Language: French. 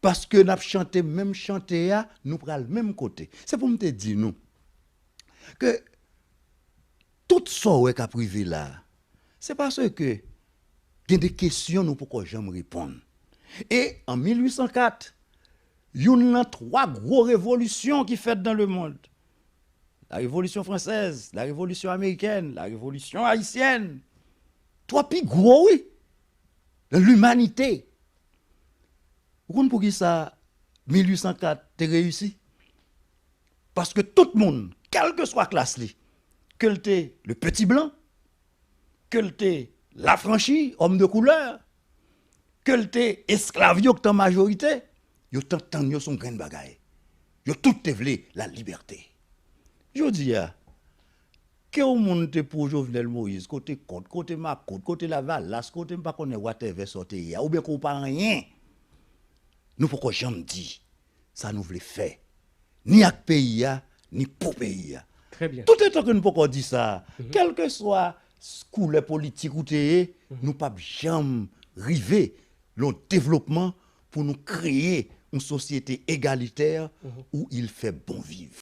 Parce que nous chanté même chanté, nous prenons le même côté. C'est pour me te dire, nous, que tout ça qu'a privé là, c'est parce que il y a des questions nous pourquoi jamais répondre. Et en 1804, il y a 3 grosses révolutions qui faites dans le monde. La révolution française, la révolution américaine, la révolution haïtienne. 3 plus gros, oui, de l'humanité. Vous comprenez pour qui ça, 1804, t'es réussi? Parce que tout le monde, quelle que soit la classe, que le petit blanc, que l'affranchi, homme de couleur, que esclave en majorité, yo t'entend son grain de bagaille. Yo tout te vle la liberté. Je dis que au monde te pour Jovenel Moïse, côté Côte, côté Macôte, côté Laval, là, côté pas connaît whatever sorti ou bien qu'on pas rien. Nous pourquoi jamais dit ça nous voulait faire ni avec pays ni pour pays. Très bien. Tout étant que nous pouvons dire ça, quel que soit couleur politique ou nous pas jamais arriver le développement pour nous créer une société égalitaire où il fait bon vivre.